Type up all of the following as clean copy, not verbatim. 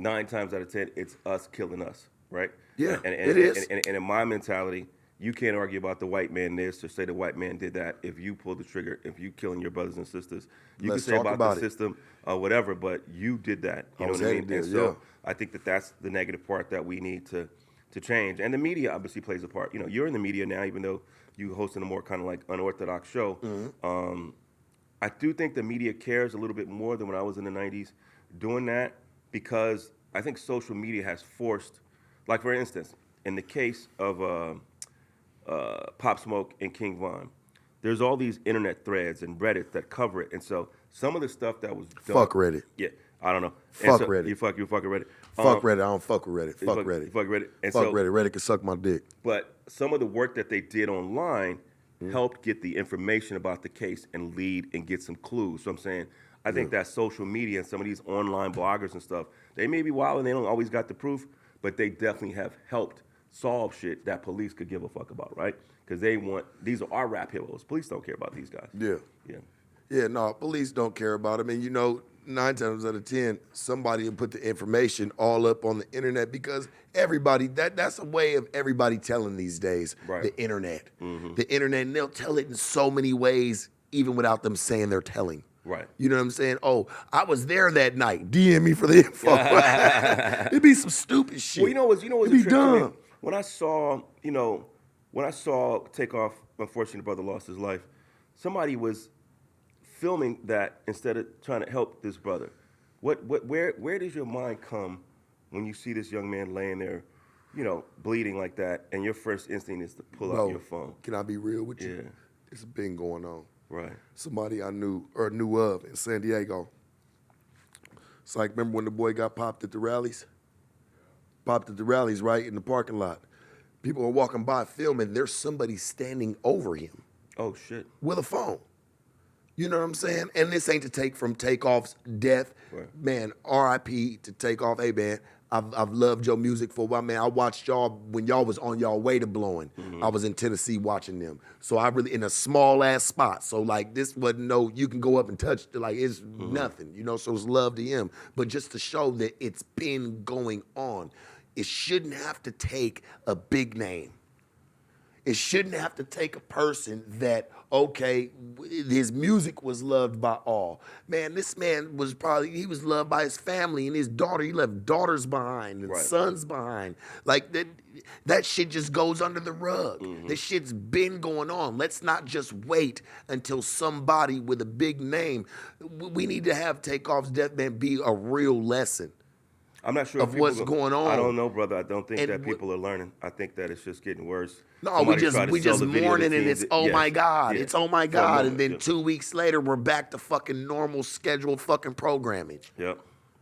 9 times out of 10, it's us killing us, right? Yeah, it is. And in my mentality, you can't argue about the white man this or say the white man did that. If you pull the trigger, if you killing your brothers and sisters, you Let's can say talk about about the it. system or whatever, but you did that. You know was what I headed mean? there, And so yeah. I think that that's the negative part that we need to change. And the media obviously plays a part. You know, you're in the media now, even though you hosting a more kind of like unorthodox show. I do think the media cares a little bit more than when I was in the 90s doing that, because I think social media has forced, like for instance, in the case of Pop Smoke and King Von, there's all these internet threads and Reddit that cover it. And so some of the stuff that was done. Fuck Reddit. Yeah, I don't know. Fuck so, Reddit. You fucking Reddit. Fuck Reddit. I don't fuck with Reddit. Fuck Reddit. You fuck Reddit. And Fuck so, Reddit. Reddit can suck my dick. but some of the work that they did online helped get the information about the case and lead and get some clues. So I'm saying, I think that social media and some of these online bloggers and stuff, they may be wild and they don't always got the proof, but they definitely have helped solve shit that police could give a fuck about, right? Because these are our rap heroes. Police don't care about these guys. Yeah. Yeah. Yeah, no, police don't care about it. I mean, 9 times out of 10, somebody will put the information all up on the internet, because everybody, that's a way of everybody telling these days, Right. the internet. The internet, and they'll tell it in so many ways, even without them saying they're telling. Right. You know what I'm saying? Oh, I was there that night. DM me for the info. It'd be some stupid shit. Well, you know what's It'd a be trick to me? dumb. When I saw Takeoff, unfortunately, the brother lost his life. Somebody was filming that instead of trying to help this brother. Where does your mind come when you see this young man laying there, bleeding like that, and your first instinct is to pull out your phone? Can I be real with you? Yeah. It's been going on. Right. Somebody I knew of in San Diego. It's like, remember when the boy got popped at the rallies? Popped at the rallies, right, in the parking lot. People are walking by filming. There's somebody standing over him Oh shit. with a phone. You know what I'm saying? And this ain't to take from Takeoff's death. Right. Man, R.I.P. to Takeoff. Hey, man, I've loved your music for a while, man. I watched y'all when y'all was on y'all way to blowing. I was in Tennessee watching them. So I really, in a small ass spot. So like this wasn't you can go up and touch, like it's nothing, so it's love to him. But just to show that it's been going on. It shouldn't have to take a big name. It shouldn't have to take a person that, okay, his music was loved by all. Man, this man he was loved by his family and his daughter. He left daughters behind and Right. sons behind. Like that shit just goes under the rug. This shit's been going on. Let's not just wait until somebody with a big name. We need to have Takeoff's death, man, be a real lesson. I'm not sure Of if people what's going on. I don't know, brother. I don't think And that people are learning. I think that it's just getting worse. No, Somebody we tried to just sell the video mourning to and teens. it's oh Yes. my God, Yeah. it's oh my For a God, moment, and then yeah. 2 weeks later we're back to fucking normal scheduled fucking programming. Yep.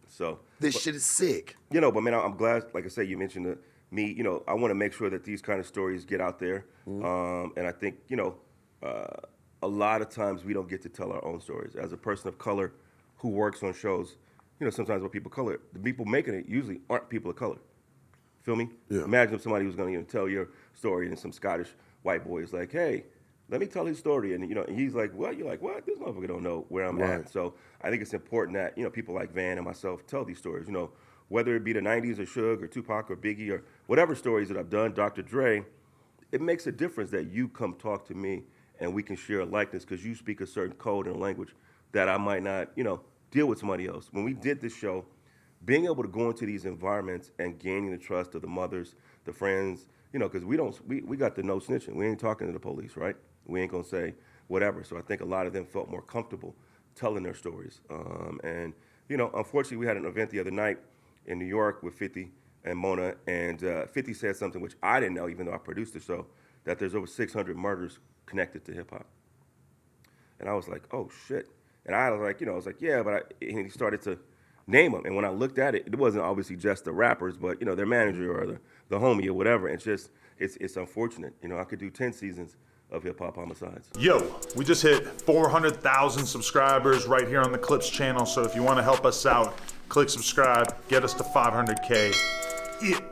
So This shit is sick. but man, I'm glad. Like I said, you mentioned me. I want to make sure that these kind of stories get out there. And I think a lot of times we don't get to tell our own stories. As a person of color who works on shows, sometimes with people of color, the people making it usually aren't people of color. Feel me? Yeah. Imagine if somebody was going to tell your story and some Scottish white boy is like, hey, let me tell his story. And, and he's like, what? You're like, what? This motherfucker don't know where I'm Right. at. So I think it's important that, people like Van and myself tell these stories, whether it be the 90s or Suge or Tupac or Biggie or whatever stories that I've done, Dr. Dre, it makes a difference that you come talk to me and we can share a likeness because you speak a certain code and a language that I might not, deal with somebody else. When we did this show, being able to go into these environments and gaining the trust of the mothers, the friends, because we got the no snitching. We ain't talking to the police, right? We ain't gonna say whatever. So I think a lot of them felt more comfortable telling their stories. And unfortunately, we had an event the other night in New York with 50 and Mona, and 50 said something which I didn't know, even though I produced the show, that there's over 600 murders connected to hip hop. And I was like, oh shit. And I was like, yeah, but and he started to name them. And when I looked at it, it wasn't obviously just the rappers, but, their manager or the homie or whatever. It's just, it's unfortunate. I could do 10 seasons of Hip Hop Homicides. Yo, we just hit 400,000 subscribers right here on the Clips channel. So if you want to help us out, click subscribe, get us to 500K.